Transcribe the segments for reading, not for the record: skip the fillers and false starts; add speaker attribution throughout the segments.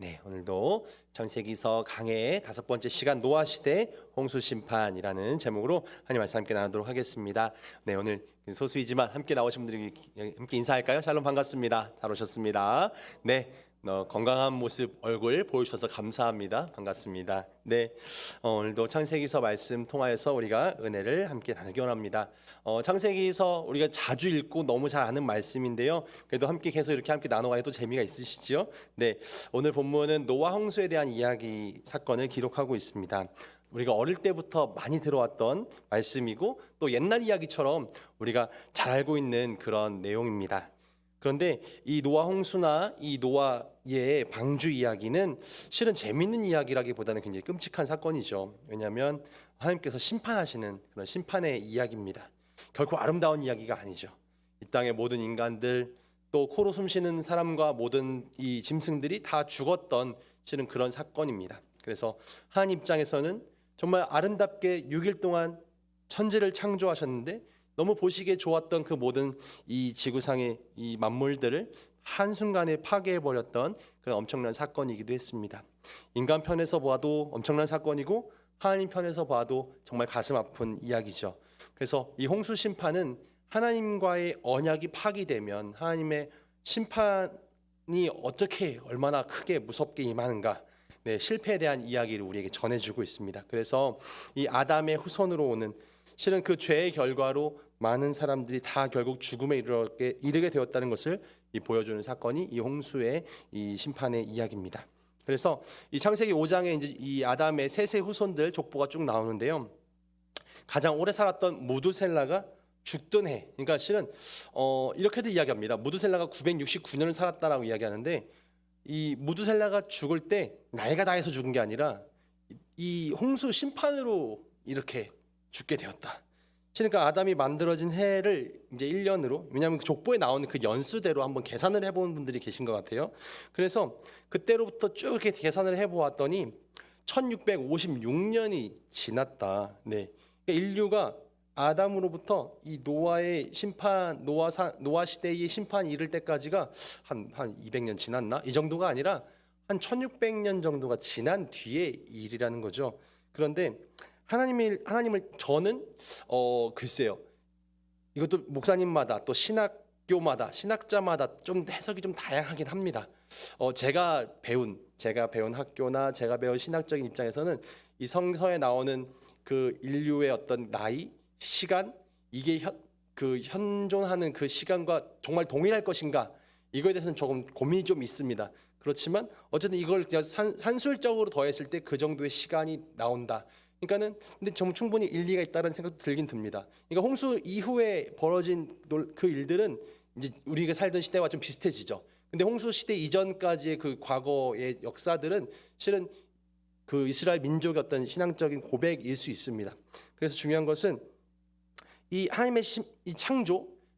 Speaker 1: 네, 오늘도 창세기서 강해의 5번째 시간 노아 시대 홍수 심판이라는 제목으로 하나님 말씀 함께 나누도록 하겠습니다. 네, 오늘 소수이지만 함께 나오신 분들이 함께 인사할까요? 샬롬 반갑습니다. 잘 오셨습니다. 네. 건강한 모습 얼굴 보여주셔서 감사합니다. 반갑습니다. 네, 오늘도 창세기서 말씀 통하여서 우리가 은혜를 함께 나누기 원합니다. 창세기서 우리가 자주 읽고 너무 잘 아는 말씀인데요. 그래도 함께 계속 이렇게 함께 나눠가야 또 재미가 있으시죠? 네, 오늘 본문은 노아 홍수에 대한 이야기 사건을 기록하고 있습니다. 우리가 어릴 때부터 많이 들어왔던 말씀이고 또 옛날 이야기처럼 우리가 잘 알고 있는 그런 내용입니다. 그런데 이 노아 홍수나 이 노아의 방주 이야기는 실은 재밌는 이야기라기보다는 굉장히 끔찍한 사건이죠. 왜냐하면 하나님께서 심판하시는 그런 심판의 이야기입니다. 결코 아름다운 이야기가 아니죠. 이 땅의 모든 인간들 또 코로 숨쉬는 사람과 모든 이 짐승들이 다 죽었던 실은 그런 사건입니다. 그래서 하나님 입장에서는 정말 아름답게 6일 동안 천지를 창조하셨는데 너무 보시기에 좋았던 그 모든 이 지구상의 이 만물들을 한순간에 파괴해버렸던 그런 엄청난 사건이기도 했습니다. 인간 편에서 봐도 엄청난 사건이고 하나님 편에서 봐도 정말 가슴 아픈 이야기죠. 그래서 이 홍수 심판은 하나님과의 언약이 파기되면 하나님의 심판이 어떻게 얼마나 크게 무섭게 임하는가, 네, 실패에 대한 이야기를 우리에게 전해주고 있습니다. 그래서 이 아담의 후손으로 오는 실은 그 죄의 결과로 많은 사람들이 다 결국 죽음에 이르게 되었다는 것을 보여주는 사건이 이 홍수의 이 심판의 이야기입니다. 그래서 이 창세기 5장에 이제 이 아담의 셋의 후손들 족보가 쭉 나오는데요. 가장 오래 살았던 무두셀라가 죽던 해, 그러니까 실은 이렇게도 이야기합니다. 무두셀라가 969년을 살았다라고 이야기하는데 이 무두셀라가 죽을 때 나이가 다해서 죽은 게 아니라 이 홍수 심판으로 이렇게 죽게 되었다. 그러니까 아담이 만들어진 해를 이제 1년으로, 왜냐하면 그 족보에 나오는 그 연수대로 한번 계산을 해본 분들이 계신 것 같아요. 그래서 그때로부터 쭉 이렇게 계산을 해보았더니 1656년이 지났다. 네, 그러니까 인류가 아담으로부터 이 노아의 심판, 노아 시대의 심판이 이를 때까지가 한 200년 지났나? 이 정도가 아니라 한 1600년 정도가 지난 뒤의 일이라는 거죠. 그런데 하나님을 저는 글쎄요. 이것도 목사님마다 또 신학교마다 신학자마다 좀 해석이 좀 다양하긴 합니다. 제가 배운 학교나 제가 배운 신학적인 입장에서는 이 성서에 나오는 그 인류의 어떤 나이, 시간, 이게 현존하는 그 시간과 정말 동일할 것인가? 이거에 대해서는 조금 고민이 좀 있습니다. 그렇지만 어쨌든 이걸 그냥 산술적으로 더했을 때 그 정도의 시간이 나온다. 그러니까는 근데 좀 충분히 일리가 있다는 생각도 들긴 듭니다. 그러니까 홍수 이후에 벌어진 그 일들은 이제 우리가 살던 시대와 좀 비슷해지죠. 근데 홍수 시대 이전까지의 그 과거의 역사들은 실은 그 이스라엘 민족의 어떤 신앙적인 고백일 수 있습니다. 그래서 중요한 것은 이 하나님의 이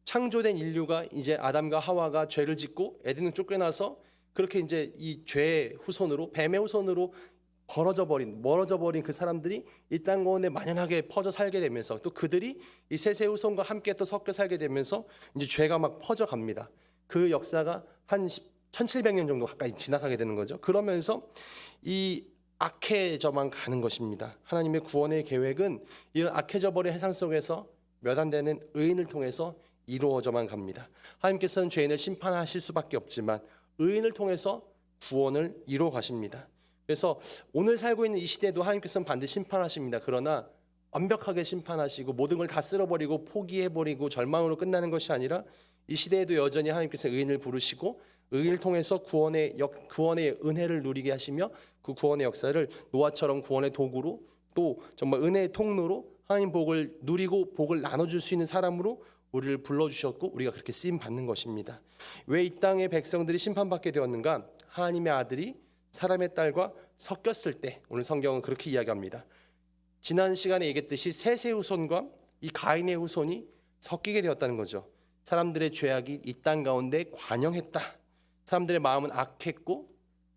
Speaker 1: 창조된 인류가 이제 아담과 하와가 죄를 짓고 에덴을 쫓겨나서 그렇게 이제 이 죄의 후손으로, 뱀의 후손으로 멀어져 버린 그 사람들이 이 땅 가운데 만연하게 퍼져 살게 되면서 또 그들이 이 셋의 후손과 함께 또 섞여 살게 되면서 이제 죄가 막 퍼져 갑니다. 그 역사가 한 1700년 정도 가까이 지나가게 되는 거죠. 그러면서 이 악해져만 가는 것입니다. 하나님의 구원의 계획은 이런 악해져 버린 세상 속에서 몇 안 되는 의인을 통해서 이루어져만 갑니다. 하나님께서는 죄인을 심판하실 수밖에 없지만 의인을 통해서 구원을 이루어 가십니다. 그래서 오늘 살고 있는 이 시대도 하나님께서는 반드시 심판하십니다. 그러나 완벽하게 심판하시고 모든 걸 다 쓸어버리고 포기해버리고 절망으로 끝나는 것이 아니라 이 시대에도 여전히 하나님께서 의인을 부르시고 의인을 통해서 구원의 은혜를 누리게 하시며 그 구원의 역사를 노아처럼 구원의 도구로 또 정말 은혜의 통로로 하나님 복을 누리고 복을 나눠줄 수 있는 사람으로 우리를 불러주셨고 우리가 그렇게 쓰임 받는 것입니다. 왜 이 땅의 백성들이 심판받게 되었는가? 하나님의 아들이 사람의 딸과 섞였을 때, 오늘 성경은 그렇게 이야기합니다. 지난 시간에 얘기했듯이 셋의 후손과 이 가인의 후손이 섞이게 되었다는 거죠. 사람들의 죄악이 이 땅 가운데 관영했다. 사람들의 마음은 악했고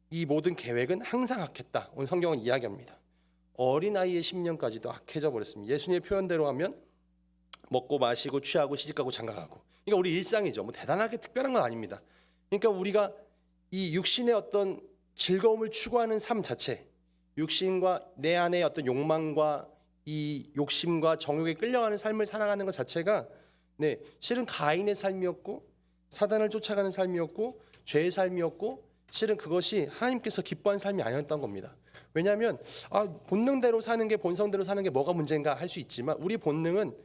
Speaker 1: 이 모든 계획은 항상 악했다. 오늘 성경은 이야기합니다. 어린아이의 심령까지도 악해져 버렸습니다. 예수님의 표현대로 하면 먹고 마시고 취하고 시집가고 장가가고, 그러니까 우리 일상이죠. 뭐 대단하게 특별한 건 아닙니다. 그러니까 우리가 이 육신의 어떤 즐거움을 추구하는 삶 자체, 육신과 내 안의 어떤 욕망과 이 욕심과 정욕에 끌려가는 삶을 살아가는 것 자체가 실은 가인의 삶이었고 사단을 쫓아가는 삶이었고 죄의 삶이었고 실은 그것이 하나님께서 기뻐하는 삶이 아니었던 겁니다. 왜냐하면 본능대로 사는 게 본성대로 사는 게 뭐가 문제인가 할 수 있지만 우리 본능은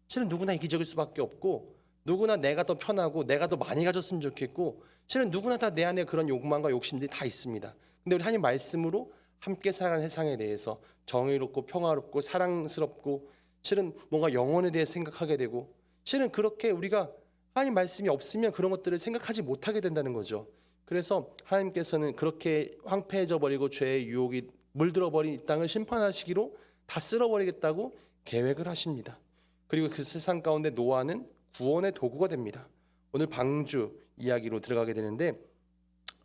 Speaker 1: 실은 누구나 이기적일 수밖에 없고 누구나 내가 더 편하고 내가 더 많이 가졌으면 좋겠고 실은 누구나 다 내 안에 그런 욕망과 욕심들이 다 있습니다. 근데 우리 하나님 말씀으로 함께 살아가는 세상에 대해서 정의롭고 평화롭고 사랑스럽고 실은 뭔가 영혼에 대해 생각하게 되고 실은 그렇게 우리가 하나님 말씀이 없으면 그런 것들을 생각하지 못하게 된다는 거죠. 그래서 하나님께서는 그렇게 황폐해져 버리고 죄의 유혹이 물들어 버린 이 땅을 심판하시기로 다 쓸어버리겠다고 계획을 하십니다. 그리고 그 세상 가운데 노아는 구원의 도구가 됩니다. 오늘 방주 이야기로 들어가게 되는데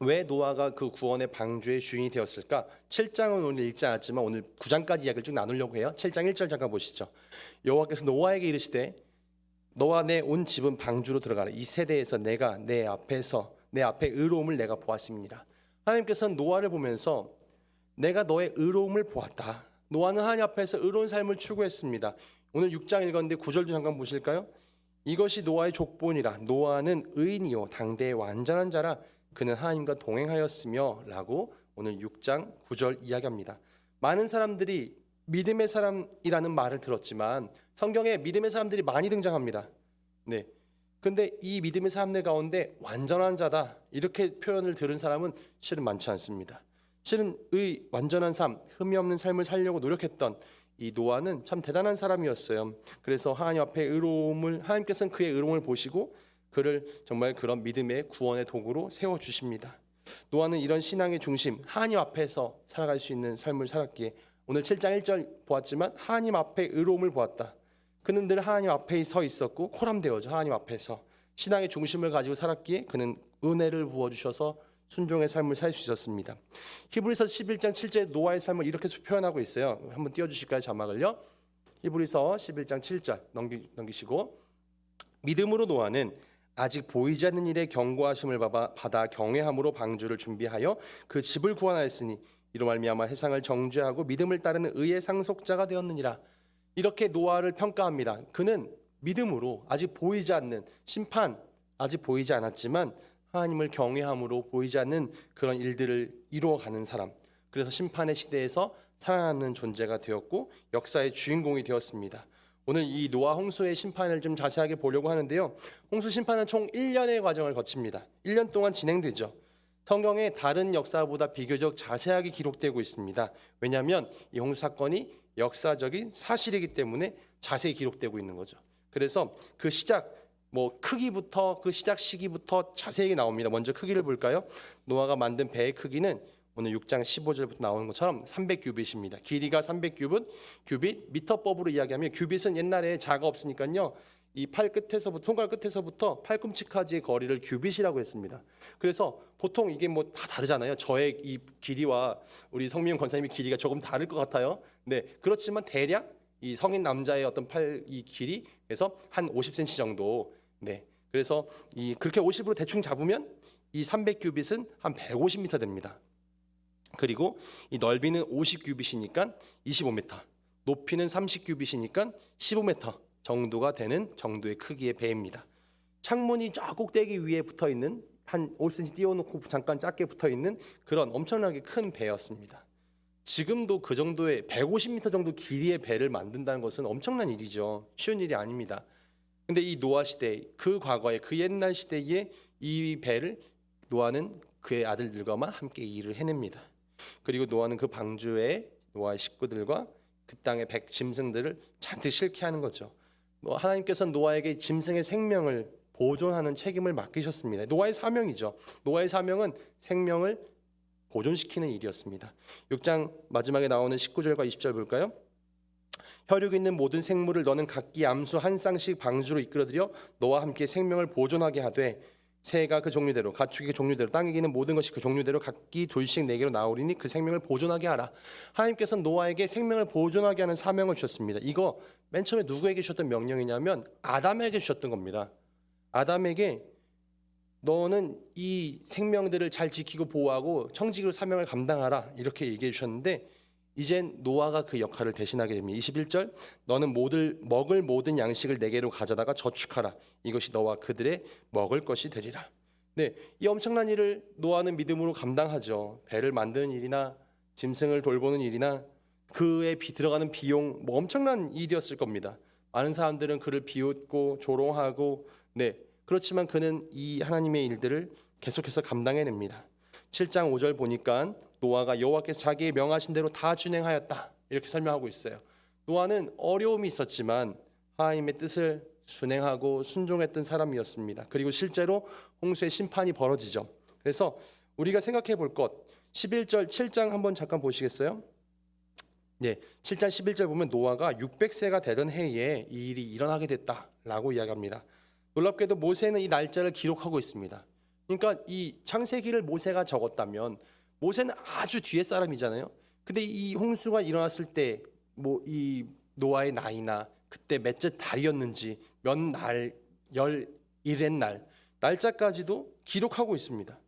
Speaker 1: 왜 노아가 그 구원의 방주의 주인이 되었을까? 7장은 오늘 읽지 않았지만 오늘 9장까지 이야기를 쭉 나누려고 해요. 7장 1절 잠깐 보시죠. 여호와께서 노아에게 이르시되 너와 내 온 집은 방주로 들어가라. 이 세대에서 내가 내 앞에 의로움을 내가 보았습니다. 하나님께서는 노아를 보면서 내가 너의 의로움을 보았다. 노아는 하나님 앞에서 의로운 삶을 추구했습니다. 오늘 6장 읽었는데 9절도 잠깐 보실까요? 이것이 노아의 족본이라. 노아는 의인이요 당대의 완전한 자라. 그는 하나님과 동행하였으며 라고 오늘 6장 9절 이야기합니다. 많은 사람들이 믿음의 사람이라는 말을 들었지만 성경에 믿음의 사람들이 많이 등장합니다. 근데 이 믿음의 사람들 가운데 완전한 자다 이렇게 표현을 들은 사람은 실은 많지 않습니다. 실은 완전한 삶, 흠이 없는 삶을 살려고 노력했던 이 노아는 참 대단한 사람이었어요. 그래서 하나님 앞에 하나님께서는 그의 의로움을 보시고 그를 정말 그런 믿음의 구원의 도구로 세워주십니다. 노아는 이런 신앙의 중심, 하나님 앞에서 살아갈 수 있는 삶을 살았기에 오늘 7장 1절 보았지만 하나님 앞에 의로움을 보았다. 그는 늘 하나님 앞에 서 있었고 코람되어져 하나님 앞에서 신앙의 중심을 가지고 살았기에 그는 은혜를 부어주셔서 순종의 삶을 살 수 있었습니다. 히브리서 11장 7절에 노아의 삶을 이렇게 표현하고 있어요. 한번 띄워주실까요? 자막을요. 히브리서 11장 7절 넘기시고 믿음으로 노아는 아직 보이지 않는 일에 경고하심을 받아 경외함으로 방주를 준비하여 그 집을 구원하였으니 이로 말미암아 세상을 정죄하고 믿음을 따르는 의의 상속자가 되었느니라. 이렇게 노아를 평가합니다. 그는 믿음으로 아직 보이지 않는 심판 아직 보이지 않았지만 하나님을 경외함으로 보이지 않는 그런 일들을 이루어가는 사람. 그래서 심판의 시대에서 살아나는 존재가 되었고 역사의 주인공이 되었습니다. 오늘 이 노아 홍수의 심판을 좀 자세하게 보려고 하는데요. 홍수 심판은 총 1년의 과정을 거칩니다. 1년 동안 진행되죠. 성경에 다른 역사보다 비교적 자세하게 기록되고 있습니다. 왜냐하면 이 홍수 사건이 역사적인 사실이기 때문에 자세히 기록되고 있는 거죠. 그래서 그 시작 크기부터 그 시작 시기부터 자세히 나옵니다. 먼저 크기를 볼까요? 노아가 만든 배의 크기는 오늘 6장 15절부터 나오는 것처럼 300규빗입니다. 길이가 300규빗, 미터법으로 이야기하면 규빗은 옛날에 자가 없으니까요. 이 손가락 끝에서부터 팔꿈치까지의 거리를 규빗이라고 했습니다. 그래서 보통 이게 다 다르잖아요. 저의 이 길이와 우리 성미영 권사님의 길이가 조금 다를 것 같아요. 그렇지만 대략 이 성인 남자의 어떤 이 길이에서 한 50cm 정도. 그래서 그렇게 50으로 대충 잡으면 이 300규빗은 한 150m 됩니다. 그리고 이 넓이는 50규빗이니까 25m, 높이는 30규빗이니까 15m 정도가 되는 정도의 크기의 배입니다. 창문이 저 꼭대기 위에 붙어 있는 한 50cm 띄워놓고 잠깐 작게 붙어 있는 그런 엄청나게 큰 배였습니다. 지금도 그 정도의 150m 정도 길이의 배를 만든다는 것은 엄청난 일이죠. 쉬운 일이 아닙니다. 근데 이 노아 시대, 그 과거에 그 옛날 시대에 이 배를 노아는 그의 아들들과만 함께 일을 해냅니다. 그리고 노아는 그 방주에 노아의 식구들과 그 땅의 짐승들을 잔뜩 싣게 하는 거죠. 하나님께서는 노아에게 짐승의 생명을 보존하는 책임을 맡기셨습니다. 노아의 사명이죠. 노아의 사명은 생명을 보존시키는 일이었습니다. 6장 마지막에 나오는 19절과 20절 볼까요? 혈육 있는 모든 생물을 너는 각기 암수 한 쌍씩 방주로 이끌어들여 너와 함께 생명을 보존하게 하되 새가 그 종류대로 가축이 그 종류대로 땅에 기는 모든 것이 그 종류대로 각기 둘씩 내게로 나오리니 그 생명을 보존하게 하라. 하나님께서는 노아에게 생명을 보존하게 하는 사명을 주셨습니다. 이거 맨 처음에 누구에게 주셨던 명령이냐면 아담에게 주셨던 겁니다. 아담에게 너는 이 생명들을 잘 지키고 보호하고 청지기로 사명을 감당하라 이렇게 얘기해 주셨는데 이젠 노아가 그 역할을 대신하게 됩니다. 21절 너는 먹을 모든 양식을 내게로 가져다가 저축하라. 이것이 너와 그들의 먹을 것이 되리라. 네, 이 엄청난 일을 노아는 믿음으로 감당하죠. 배를 만드는 일이나 짐승을 돌보는 일이나 그에 들어가는 비용 뭐 엄청난 일이었을 겁니다. 많은 사람들은 그를 비웃고 조롱하고 네, 그렇지만 그는 이 하나님의 일들을 계속해서 감당해냅니다. 7장 5절 보니까 노아가 여호와께서 자기의 명하신 대로 다 준행하였다 이렇게 설명하고 있어요. 노아는 어려움이 있었지만 하나님의 뜻을 순행하고 순종했던 사람이었습니다. 그리고 실제로 홍수의 심판이 벌어지죠. 그래서 우리가 생각해 볼 것 11절 7장 한번 잠깐 보시겠어요? 네, 7장 11절 보면 노아가 600세가 되던 해에 이 일이 일어나게 됐다라고 이야기합니다. 놀랍게도 모세는 이 날짜를 기록하고 있습니다. 그러니까 이 창세기를 모세가 적었다면 모세는 아주 뒤에 사람이잖아요. 근데 이 홍수가 일어났을 때 뭐 이 노아의 나이나 그때 몇째 달이었는지 몇 날, 열일의 날 날짜까지도 기록하고 있습니다.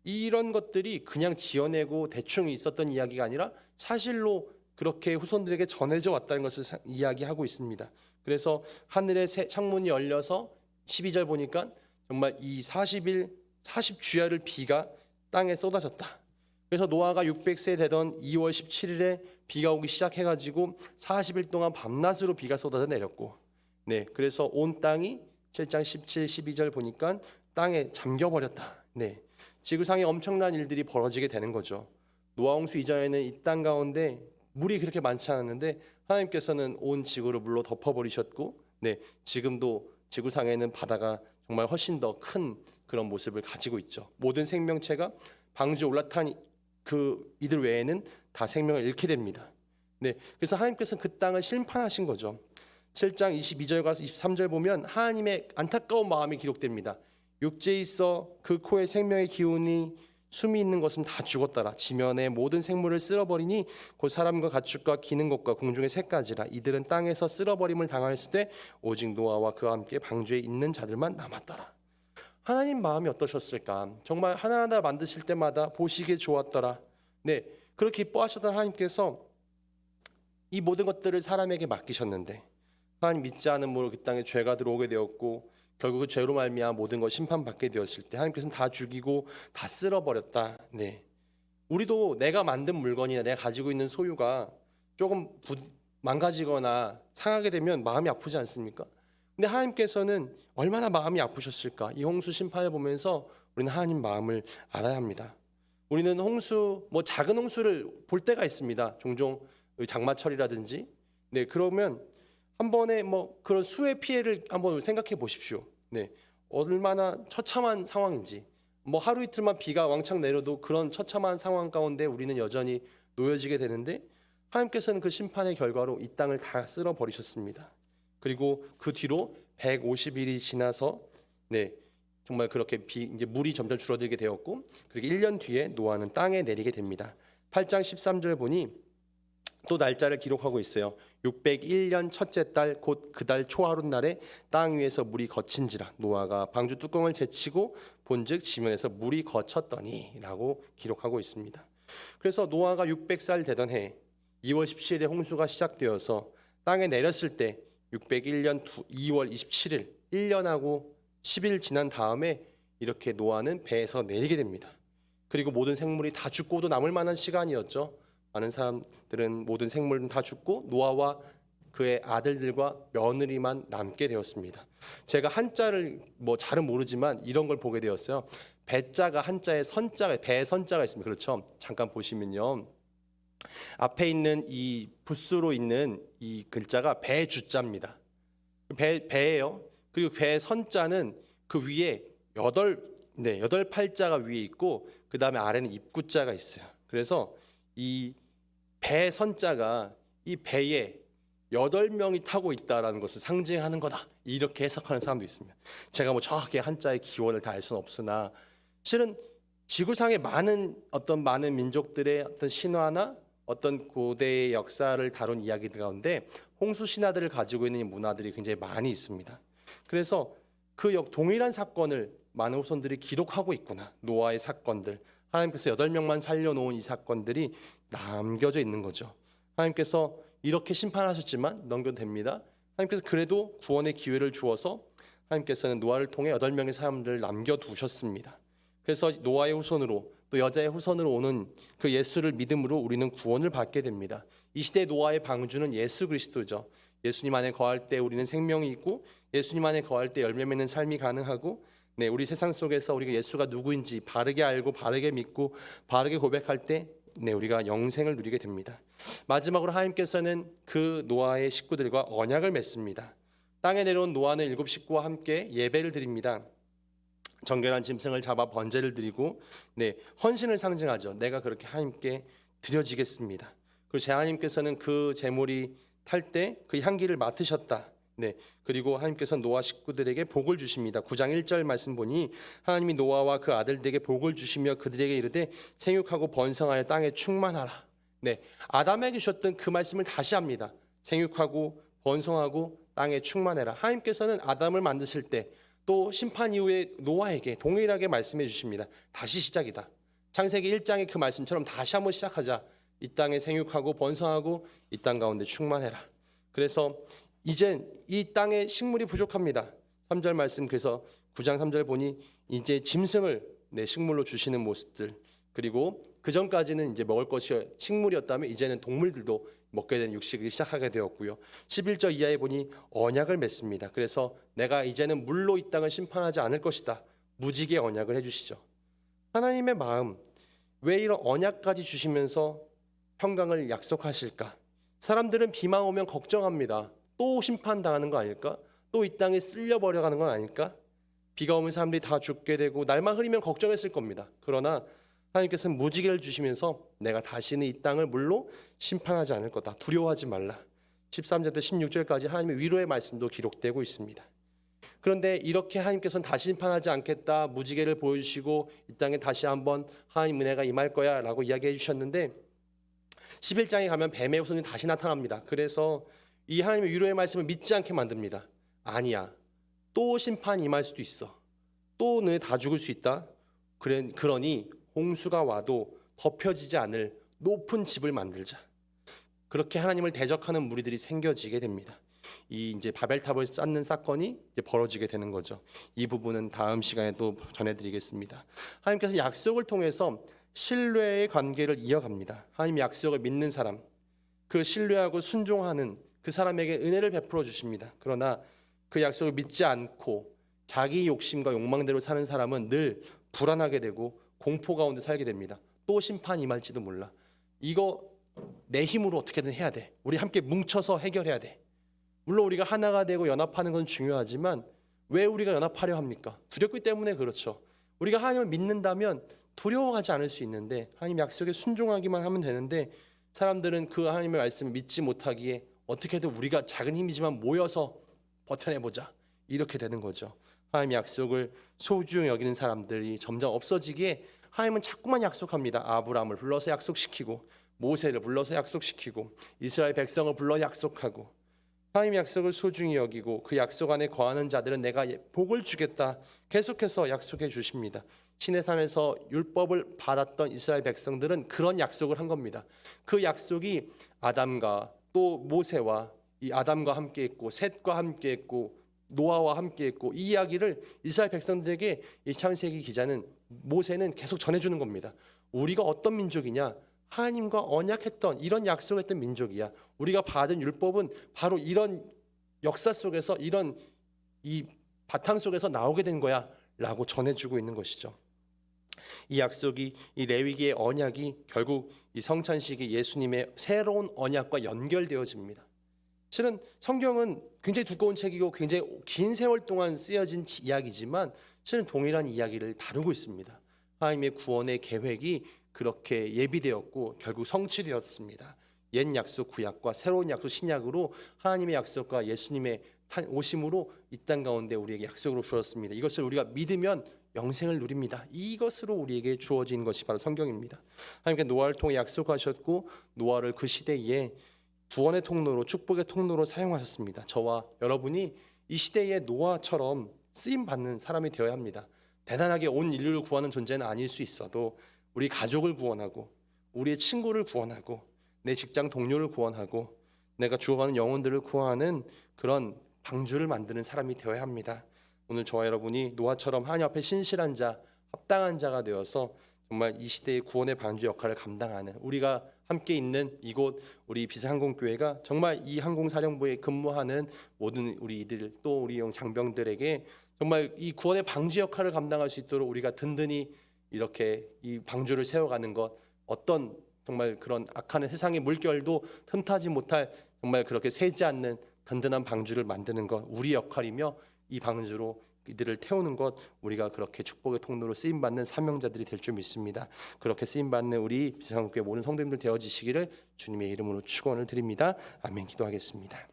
Speaker 1: 이런 것들이 그냥 지어내고 대충 있었던 이야기가 아니라 사실로 그렇게 후손들에게 전해져 왔다는 것을 이야기하고 있습니다. 그래서 하늘의 창문이 열려서 12절 보니까 정말 이 40일 40주야를 비가 땅에 쏟아졌다. 그래서 노아가 600세 되던 2월 17일에 비가 오기 시작해가지고 40일 동안 밤낮으로 비가 쏟아져 내렸고, 네, 그래서 온 땅이 7장 17, 12절 보니까 땅에 잠겨버렸다. 네, 지구상에 엄청난 일들이 벌어지게 되는 거죠. 노아 홍수 이전에는 이 땅 가운데 물이 그렇게 많지 않았는데 하나님께서는 온 지구를 물로 덮어버리셨고, 네, 지금도 지구상에는 바다가 정말 훨씬 더 큰 그런 모습을 가지고 있죠. 모든 생명체가 방주에 올라탄 그 이들 외에는 다 생명을 잃게 됩니다. 네, 그래서 하나님께서는 그 땅을 심판하신 거죠. 7장 22절과 23절 보면 하나님의 안타까운 마음이 기록됩니다. 육지에 있어 그 코에 생명의 기운이 숨이 있는 것은 다 죽었더라. 지면의 모든 생물을 쓸어버리니 곧 사람과 가축과 기는 것과 공중의 새까지라. 이들은 땅에서 쓸어버림을 당하였을 때 오직 노아와 그와 함께 방주에 있는 자들만 남았더라. 하나님 마음이 어떠셨을까? 정말 하나하나 만드실 때마다 보시기에 좋았더라. 네, 그렇게 기뻐하셨던 하나님께서 이 모든 것들을 사람에게 맡기셨는데 하나님 믿지 않음으로 그 땅에 죄가 들어오게 되었고 결국 그 죄로 말미암아 모든 것 심판받게 되었을 때 하나님께서는 다 죽이고 다 쓸어버렸다. 네, 우리도 내가 만든 물건이나 내가 가지고 있는 소유가 조금 망가지거나 상하게 되면 마음이 아프지 않습니까? 근데 하나님께서는 얼마나 마음이 아프셨을까? 이 홍수 심판을 보면서 우리는 하나님 마음을 알아야 합니다. 우리는 홍수, 뭐 작은 홍수를 볼 때가 있습니다. 종종 장마철이라든지. 네, 그러면 한 번에 뭐 그런 수의 피해를 한번 생각해 보십시오. 네, 얼마나 처참한 상황인지. 뭐 하루 이틀만 비가 왕창 내려도 그런 처참한 상황 가운데 우리는 여전히 놓여지게 되는데 하나님께서는 그 심판의 결과로 이 땅을 다 쓸어 버리셨습니다. 그리고 그 뒤로 150일이 지나서 네, 정말 그렇게 이제 물이 점점 줄어들게 되었고 그리고 1년 뒤에 노아는 땅에 내리게 됩니다. 8장 13절 보니 또 날짜를 기록하고 있어요. 601년 첫째 달 곧 그 달 초하룻 날에 땅 위에서 물이 거친지라 노아가 방주 뚜껑을 제치고 본즉 지면에서 물이 거쳤더니라고 기록하고 있습니다. 그래서 노아가 600살 되던 해 2월 17일에 홍수가 시작되어서 땅에 내렸을 때 601년 2월 27일 1년하고 10일 지난 다음에 이렇게 노아는 배에서 내리게 됩니다. 그리고 모든 생물이 다 죽고도 남을 만한 시간이었죠. 많은 사람들은 모든 생물은 다 죽고 노아와 그의 아들들과 며느리만 남게 되었습니다. 제가 한자를 뭐 잘은 모르지만 이런 걸 보게 되었어요. 배자가 한자에 선자가 배 선자가 있습니다. 그렇죠? 잠깐 보시면요. 앞에 있는 이 붓으로 있는 이 글자가 배주자입니다. 배예요. 그리고 배 선자는 그 위에 여덟 팔자가 위에 있고 그 다음에 아래는 입구자가 있어요. 그래서 이 배 선자가 이 배에 8명이 타고 있다라는 것을 상징하는 거다. 이렇게 해석하는 사람도 있습니다. 제가 뭐 정확하게 한자의 기원을 다 알 수는 없으나 실은 지구상의 많은 민족들의 어떤 신화나 어떤 고대의 역사를 다룬 이야기들 가운데 홍수 신화들을 가지고 있는 문화들이 굉장히 많이 있습니다. 그래서 그 동일한 사건을 많은 후손들이 기록하고 있구나. 노아의 사건들. 하나님께서 8명만 살려놓은 이 사건들이 남겨져 있는 거죠. 하나님께서 이렇게 심판하셨지만 넘겨도 됩니다. 하나님께서 그래도 구원의 기회를 주어서 하나님께서는 노아를 통해 8명의 사람들을 남겨두셨습니다. 그래서 노아의 후손으로 또 여자의 후손으로 오는 그 예수를 믿음으로 우리는 구원을 받게 됩니다. 이 시대 노아의 방주는 예수 그리스도죠. 예수님 안에 거할 때 우리는 생명이 있고 예수님 안에 거할 때 열매 맺는 삶이 가능하고 우리 세상 속에서 우리가 예수가 누구인지 바르게 알고 바르게 믿고 바르게 고백할 때 우리가 영생을 누리게 됩니다. 마지막으로 하나님께서는 그 노아의 식구들과 언약을 맺습니다. 땅에 내려온 노아는 7 식구와 함께 예배를 드립니다. 정결한 짐승을 잡아 번제를 드리고 헌신을 상징하죠. 내가 그렇게 하나님께 드려지겠습니다. 그리고 제 하나님께서는 그 제물이 탈 때 그 향기를 맡으셨다. 그리고 하나님께서 노아 식구들에게 복을 주십니다. 9장 1절 말씀 보니 하나님이 노아와 그 아들들에게 복을 주시며 그들에게 이르되 생육하고 번성하여 땅에 충만하라. 아담에게 주셨던 그 말씀을 다시 합니다. 생육하고 번성하고 땅에 충만해라. 하나님께서는 아담을 만드실 때 또 심판 이후에 노아에게 동일하게 말씀해 주십니다. 다시 시작이다. 창세기 1장의 그 말씀처럼 다시 한번 시작하자. 이 땅에 생육하고 번성하고 이 땅 가운데 충만해라. 그래서 이젠 이 땅에 식물이 부족합니다. 3절 말씀, 그래서 9장 3절 보니 이제 짐승을 식물로 주시는 모습들, 그리고 그 전까지는 이제 먹을 것이 식물이었다면 이제는 동물들도 먹게 되는 육식을 시작하게 되었고요. 11절 이하에 보니 언약을 맺습니다. 그래서 내가 이제는 물로 이 땅을 심판하지 않을 것이다. 무지개 언약을 해주시죠. 하나님의 마음, 왜 이런 언약까지 주시면서 평강을 약속하실까? 사람들은 비만 오면 걱정합니다. 또 심판당하는 거 아닐까? 또 이 땅에 쓸려버려가는 건 아닐까? 비가 오면 사람들이 다 죽게 되고 날만 흐리면 걱정했을 겁니다. 그러나 하나님께서는 무지개를 주시면서 내가 다시는 이 땅을 물로 심판하지 않을 거다. 두려워하지 말라. 13절부터 16절까지 하나님의 위로의 말씀도 기록되고 있습니다. 그런데 이렇게 하나님께서는 다시 심판하지 않겠다. 무지개를 보여주시고 이 땅에 다시 한번 하나님 은혜가 임할 거야 라고 이야기해 주셨는데 11장에 가면 뱀의 후손이 다시 나타납니다. 그래서 이 하나님의 위로의 말씀을 믿지 않게 만듭니다. 아니야. 또 심판이 임할 수도 있어. 또 너네 다 죽을 수 있다. 그러니 홍수가 와도 덮여지지 않을 높은 집을 만들자. 그렇게 하나님을 대적하는 무리들이 생겨지게 됩니다. 이 이제 바벨탑을 쌓는 사건이 이제 벌어지게 되는 거죠. 이 부분은 다음 시간에 또 전해드리겠습니다. 하나님께서 약속을 통해서 신뢰의 관계를 이어갑니다. 하나님 약속을 믿는 사람, 그 신뢰하고 순종하는 그 사람에게 은혜를 베풀어 주십니다. 그러나 그 약속을 믿지 않고 자기 욕심과 욕망대로 사는 사람은 늘 불안하게 되고 공포 가운데 살게 됩니다. 또 심판이 임할지도 몰라. 이거 내 힘으로 어떻게든 해야 돼. 우리 함께 뭉쳐서 해결해야 돼. 물론 우리가 하나가 되고 연합하는 건 중요하지만 왜 우리가 연합하려 합니까? 두렵기 때문에 그렇죠. 우리가 하나님을 믿는다면 두려워하지 않을 수 있는데 하나님 약속에 순종하기만 하면 되는데 사람들은 그 하나님의 말씀을 믿지 못하기에 어떻게든 우리가 작은 힘이지만 모여서 버텨내보자 이렇게 되는 거죠. 하나님의 약속을 소중히 여기는 사람들이 점점 없어지기에 하나님은 자꾸만 약속합니다. 아브라함을 불러서 약속시키고 모세를 불러서 약속시키고 이스라엘 백성을 불러 약속하고 하나님의 약속을 소중히 여기고 그 약속 안에 거하는 자들은 내가 복을 주겠다 계속해서 약속해 주십니다. 시내산에서 율법을 받았던 이스라엘 백성들은 그런 약속을 한 겁니다. 그 약속이 아담과 또 모세와 이 아담과 함께 했고 셋과 함께 했고 노아와 함께 했고 이 이야기를 이스라엘 백성들에게 이 창세기 기자는 모세는 계속 전해주는 겁니다. 우리가 어떤 민족이냐? 하나님과 언약했던 이런 약속했던 민족이야. 우리가 받은 율법은 바로 이런 역사 속에서 이런 이 바탕 속에서 나오게 된 거야 라고 전해주고 있는 것이죠. 이 약속이 이 레위기의 언약이 결국 이 성찬식이 예수님의 새로운 언약과 연결되어집니다. 실은 성경은 굉장히 두꺼운 책이고 굉장히 긴 세월 동안 쓰여진 이야기지만 실은 동일한 이야기를 다루고 있습니다. 하나님의 구원의 계획이 그렇게 예비되었고 결국 성취되었습니다. 옛 약속 구약과 새로운 약속 신약으로 하나님의 약속과 예수님의 오심으로 이 땅 가운데 우리에게 약속으로 주었습니다. 이것을 우리가 믿으면 영생을 누립니다. 이것으로 우리에게 주어진 것이 바로 성경입니다. 하나님께 노아를 통해 약속하셨고 노아를 그 시대에 구원의 통로로 축복의 통로로 사용하셨습니다. 저와 여러분이 이 시대의 노아처럼 쓰임 받는 사람이 되어야 합니다. 대단하게 온 인류를 구하는 존재는 아닐 수 있어도 우리 가족을 구원하고 우리의 친구를 구원하고 내 직장 동료를 구원하고 내가 죽어가는 영혼들을 구하는 그런 방주를 만드는 사람이 되어야 합니다. 오늘 저와 여러분이 노아처럼 하나님 앞에 신실한 자, 합당한 자가 되어서 정말 이 시대의 구원의 방주 역할을 감당하는 우리가 함께 있는 이곳 우리 비상항공교회가 정말 이 항공사령부에 근무하는 모든 우리 이들 또 우리 장병들에게 정말 이 구원의 방주 역할을 감당할 수 있도록 우리가 든든히 이렇게 이 방주를 세워가는 것, 어떤 정말 그런 악한 세상의 물결도 틈타지 못할 정말 그렇게 새지 않는 든든한 방주를 만드는 것 우리 역할이며, 이 방주로 이들을 태우는 것 우리가 그렇게 축복의 통로로 쓰임 받는 사명자들이 될 줄 믿습니다. 그렇게 쓰임 받는 우리 비상교회 모든 성도님들 되어지시기를 주님의 이름으로 축원을 드립니다. 아멘. 기도하겠습니다.